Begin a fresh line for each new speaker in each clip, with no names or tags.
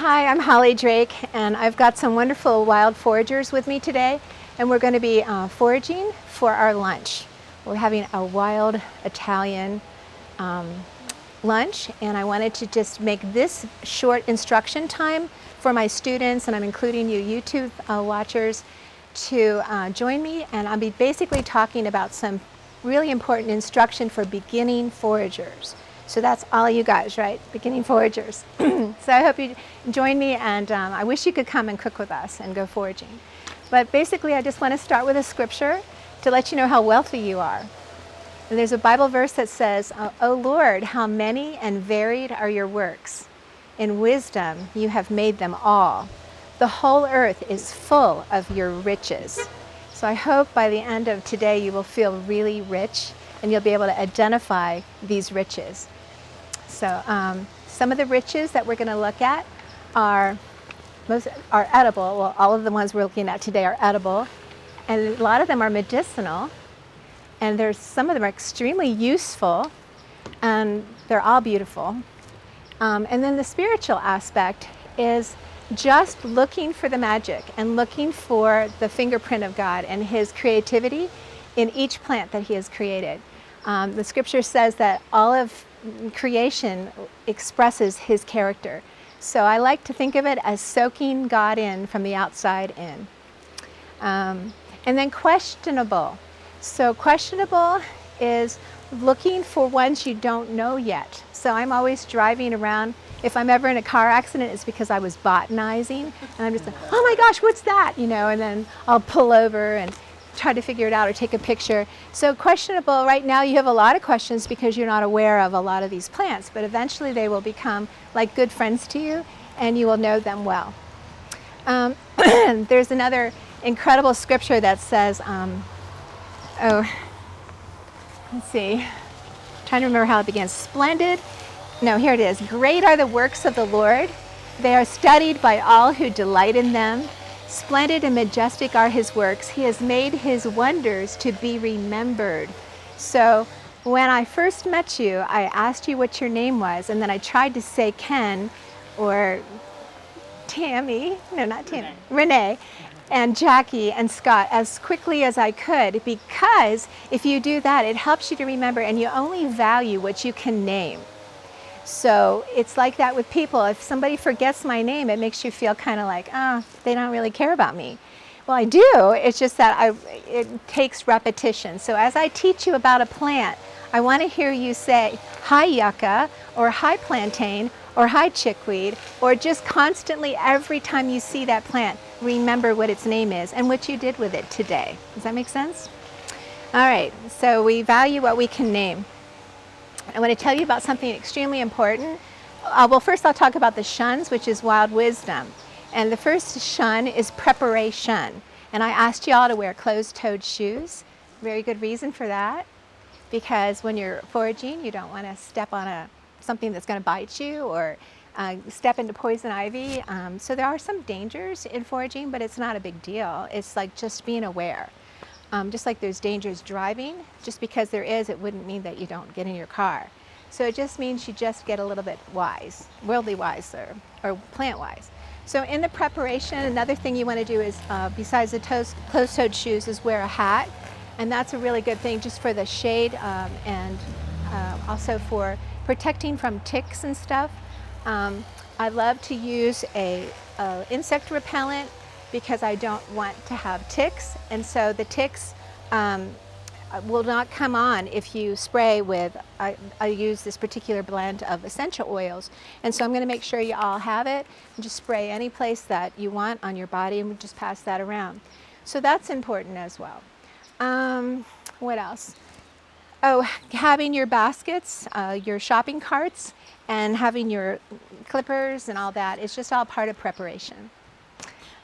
Hi, I'm Holly Drake, and I've got some wonderful wild foragers with me today, and we're going to be foraging for our lunch. We're having a wild Italian lunch, and I wanted to just make this short instruction time for my students, and I'm including you YouTube watchers to join me, and I'll be basically talking about some really important instruction for beginning foragers. So that's all you guys, right? Beginning foragers. So I hope you join me, and I wish you could come and cook with us and go foraging. But basically, I just want to start with a scripture to let you know how wealthy you are. And there's a Bible verse that says, "O Lord, how many and varied are your works. In wisdom you have made them all. The whole earth is full of your riches." So I hope by the end of today you will feel really rich, and you'll be able to identify these riches. So some of the riches that we're going to look at are edible. Well, all of the ones we're looking at today are edible, and a lot of them are medicinal, and some of them are extremely useful, and they're all beautiful. And then the spiritual aspect is just looking for the magic and looking for the fingerprint of God and His creativity in each plant that He has created. The scripture says that all of creation expresses His character. So I like to think of it as soaking God in from the outside in. And then questionable. So questionable is looking for ones you don't know yet. So I'm always driving around. If I'm ever in a car accident, it's because I was botanizing, and I'm just like, oh my gosh, what's that? You know, and then I'll pull over and try to figure it out or take a picture. So questionable, right now you have a lot of questions because you're not aware of a lot of these plants, but eventually they will become like good friends to you, and you will know them well. There's another incredible scripture that says, let's see, I'm trying to remember how it begins. Splendid, no, here it is. Great are the works of the Lord. They are studied by all who delight in them. Splendid and majestic are His works. He has made His wonders to be remembered. So when I first met you, I asked you what your name was, and then I tried to say Ken or Tammy, no, not Tammy, Renee, and Jackie and Scott as quickly as I could, because if you do that, it helps you to remember, and you only value what you can name. So it's like that with people. If somebody forgets my name, it makes you feel kind of like, they don't really care about me. Well, I do. It's just that it takes repetition. So as I teach you about a plant, I want to hear you say, hi yucca, or hi plantain, or hi chickweed, or just constantly every time you see that plant, remember what its name is and what you did with it today. Does that make sense? All right, so we value what we can name. I want to tell you about something extremely important. Well, first I'll talk about the shuns, which is wild wisdom. And the first shun is preparation. And I asked you all to wear closed-toed shoes. Very good reason for that, because when you're foraging, you don't want to step on something that's going to bite you, or step into poison ivy. So there are some dangers in foraging, but it's not a big deal. It's like just being aware. Just like there's dangers driving, just because there is, it wouldn't mean that you don't get in your car. So it just means you just get a little bit wise, worldly wise, or plant wise. So in the preparation, another thing you want to do is, besides the closed-toed shoes, is wear a hat. And that's a really good thing just for the shade, and also for protecting from ticks and stuff. I love to use a insect repellent, because I don't want to have ticks, and so the ticks will not come on if you spray with, I use this particular blend of essential oils, and so I'm going to make sure you all have it, and just spray any place that you want on your body, and we'll just pass that around. So that's important as well. What else? Oh, having your baskets, your shopping carts, and having your clippers and all that, it's just all part of preparation.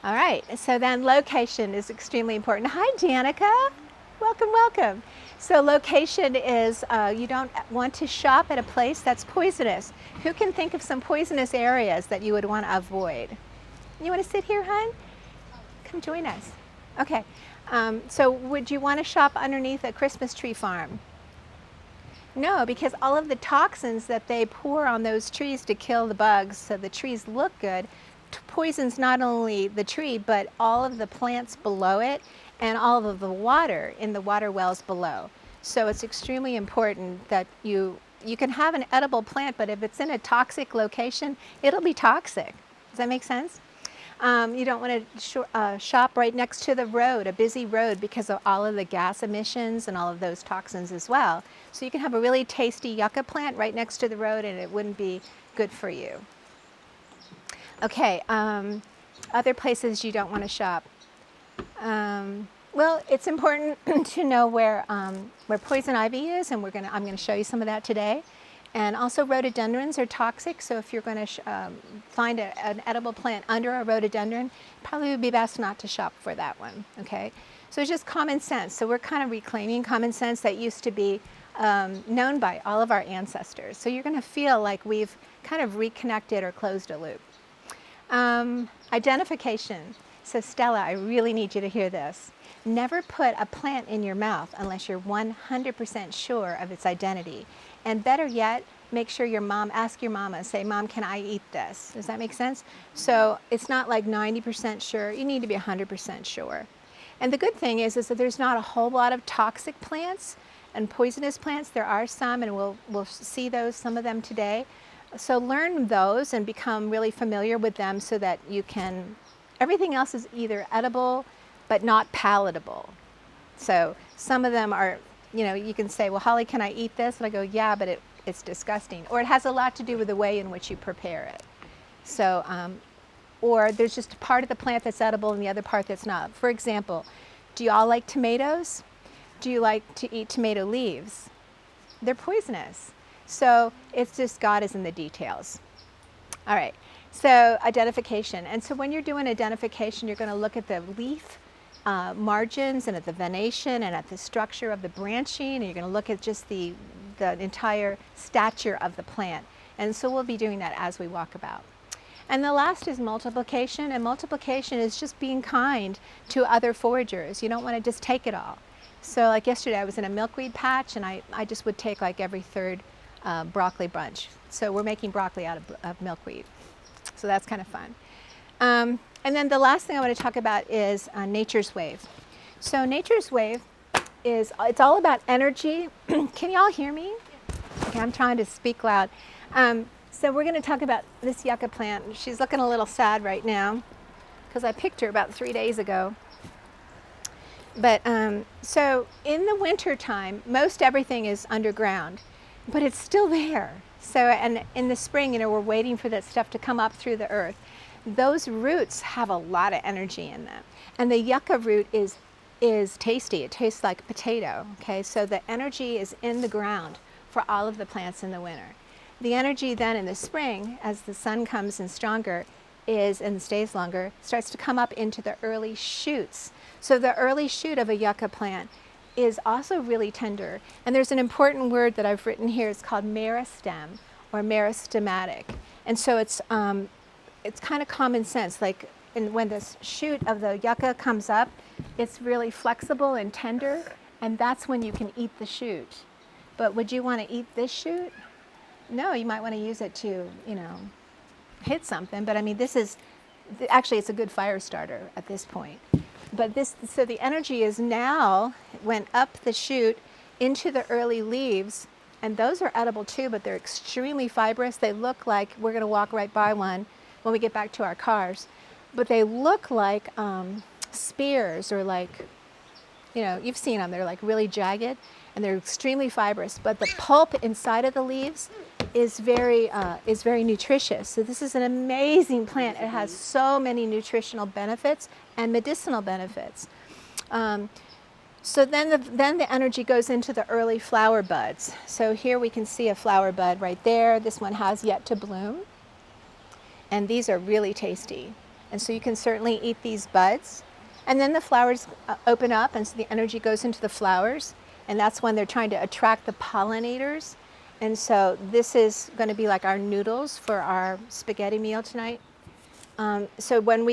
All right, so then location is extremely important. Hi, Danica. Welcome, welcome. So location is, you don't want to shop at a place that's poisonous. Who can think of some poisonous areas that you would want to avoid? You want to sit here, hon? Come join us. Okay, so would you want to shop underneath a Christmas tree farm? No, because all of the toxins that they pour on those trees to kill the bugs so the trees look good, poisons not only the tree, but all of the plants below it and all of the water in the water wells below. So it's extremely important that you can have an edible plant, but if it's in a toxic location, it'll be toxic. Does that make sense? You don't want to shop right next to the road, a busy road, because of all of the gas emissions and all of those toxins as well. So you can have a really tasty yucca plant right next to the road and it wouldn't be good for you. Okay, other places you don't want to shop. Well, it's important to know where poison ivy is, and I'm going to show you some of that today. And also rhododendrons are toxic, so if you're going to find an edible plant under a rhododendron, probably would be best not to shop for that one, okay? So it's just common sense. So we're kind of reclaiming common sense that used to be known by all of our ancestors. So you're going to feel like we've kind of reconnected or closed a loop. Identification. So Stella, I really need you to hear this. Never put a plant in your mouth unless you're 100% sure of its identity. And better yet, make sure ask your mama, say, Mom, can I eat this? Does that make sense? So it's not like 90% sure, you need to be 100% sure. And the good thing is that there's not a whole lot of toxic plants and poisonous plants. There are some, and we'll see some of them today. So learn those and become really familiar with them so that you can, everything else is either edible but not palatable. So some of them are, you can say, well, Holly, can I eat this? And I go, yeah, but it's disgusting. Or it has a lot to do with the way in which you prepare it. So, or there's just a part of the plant that's edible and the other part that's not. For example, do you all like tomatoes? Do you like to eat tomato leaves? They're poisonous. So it's just God is in the details. All right, so identification. And so when you're doing identification, you're going to look at the leaf margins and at the venation and at the structure of the branching, and you're going to look at just the entire stature of the plant. And so we'll be doing that as we walk about. And the last is multiplication, and multiplication is just being kind to other foragers. You don't want to just take it all. So like yesterday I was in a milkweed patch and I just would take like every third broccoli bunch. So we're making broccoli out of milkweed. So that's kind of fun. And then the last thing I want to talk about is nature's wave. So nature's wave it's all about energy. Can you all hear me? Okay, I'm trying to speak loud. So we're going to talk about this yucca plant. She's looking a little sad right now because I picked her about 3 days ago. But so in the winter time, most everything is underground, but it's still there. So, and in the spring, we're waiting for that stuff to come up through the earth. Those roots have a lot of energy in them. And the yucca root is tasty. It tastes like potato, okay? So the energy is in the ground for all of the plants in the winter. The energy then in the spring, as the sun comes in stronger, and stays longer, starts to come up into the early shoots. So the early shoot of a yucca plant is also really tender. And there's an important word that I've written here. It's called meristem or meristematic. And so it's kind of common sense. Like when this shoot of the yucca comes up, it's really flexible and tender, and that's when you can eat the shoot. But would you want to eat this shoot? No, you might want to use it to, hit something. But I mean, actually it's a good fire starter at this point. But so the energy is now went up the shoot into the early leaves, and those are edible too, but they're extremely fibrous. They look like, we're going to walk right by one when we get back to our cars, but they look like spears, or like, you've seen them. They're like really jagged, and they're extremely fibrous. But the pulp inside of the leaves is very nutritious. So this is an amazing plant. It has so many nutritional benefits and medicinal benefits. So then the energy goes into the early flower buds. So here we can see a flower bud right there. This one has yet to bloom. And these are really tasty. And so you can certainly eat these buds. And then the flowers open up, and so the energy goes into the flowers. And that's when they're trying to attract the pollinators. And so this is going to be like our noodles for our spaghetti meal tonight. So when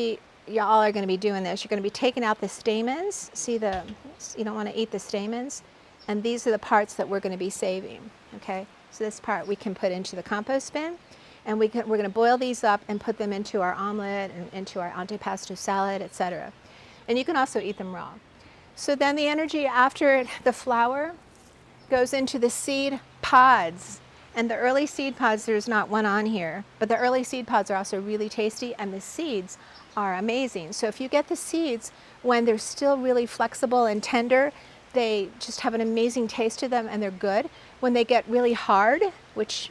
y'all are going to be doing this, you're going to be taking out the stamens. See you don't want to eat the stamens. And these are the parts that we're going to be saving, okay? So this part we can put into the compost bin. And we're going to boil these up and put them into our omelet and into our antipasto salad, etc. And you can also eat them raw. So then the energy after the flower goes into the seed pods. And the early seed pods, there's not one on here, but the early seed pods are also really tasty, and the seeds are amazing. So if you get the seeds when they're still really flexible and tender, they just have an amazing taste to them and they're good. When they get really hard, which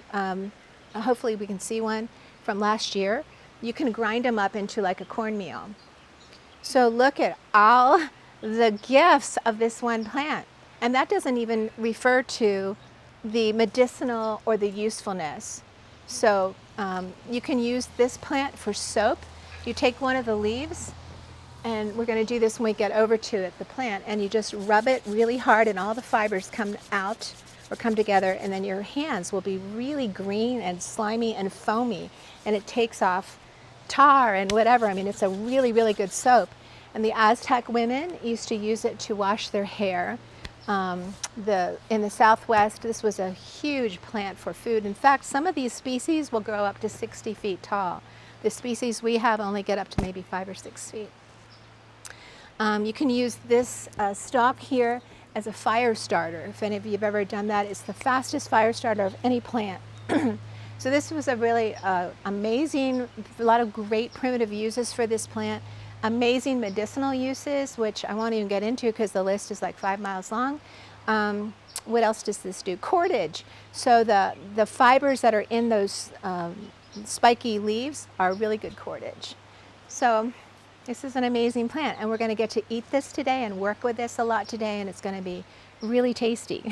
hopefully we can see one from last year, you can grind them up into like a cornmeal. So look at all the gifts of this one plant. And that doesn't even refer to the medicinal or the usefulness. So you can use this plant for soap. You take one of the leaves, and we're going to do this when we get over to it, the plant, and you just rub it really hard and all the fibers come out or come together, and then your hands will be really green and slimy and foamy, and it takes off tar and whatever. I mean, it's a really, really good soap. And the Aztec women used to use it to wash their hair. In the Southwest, this was a huge plant for food. In fact, some of these species will grow up to 60 feet tall. The species we have only get up to maybe 5 or 6 feet. You can use this stalk here as a fire starter. If any of you have ever done that, it's the fastest fire starter of any plant. So this was a really amazing, a lot of great primitive uses for this plant. Amazing medicinal uses, which I won't even get into because the list is like 5 miles long. What else does this do? Cordage. So the fibers that are in those spiky leaves are really good cordage. So this is an amazing plant, and we're going to get to eat this today and work with this a lot today, and it's going to be really tasty.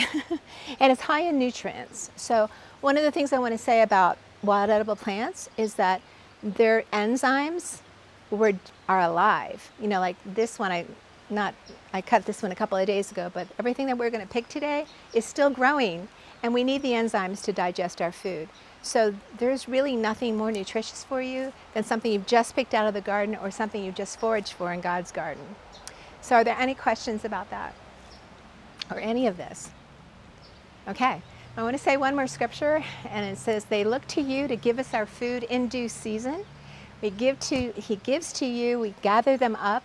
And it's high in nutrients. So one of the things I want to say about wild edible plants is that their enzymes are alive. You know, like this one, I cut this one a couple of days ago, but everything that we're going to pick today is still growing, and we need the enzymes to digest our food. So there's really nothing more nutritious for you than something you've just picked out of the garden or something you've just foraged for in God's garden. So are there any questions about that or any of this? Okay, I want to say one more scripture, and it says, "They look to you to give us our food in due season. He gives to you, we gather them up.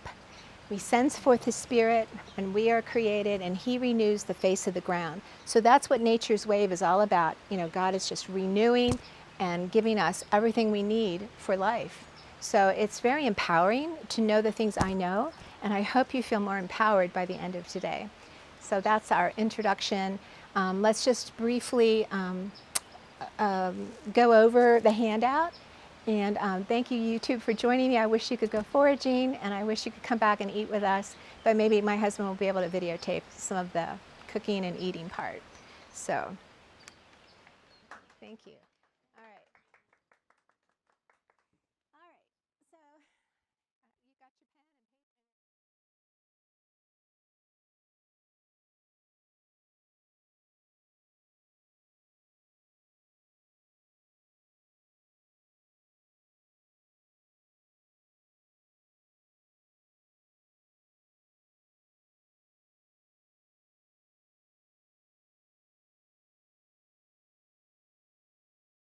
He sends forth His Spirit, and we are created, and He renews the face of the ground." So that's what nature's wave is all about. You know, God is just renewing and giving us everything we need for life. So it's very empowering to know the things I know, and I hope you feel more empowered by the end of today. So that's our introduction. Let's just briefly go over the handout. And thank you, YouTube, for joining me. I wish you could go foraging, and I wish you could come back and eat with us. But maybe my husband will be able to videotape some of the cooking and eating part. So, thank you.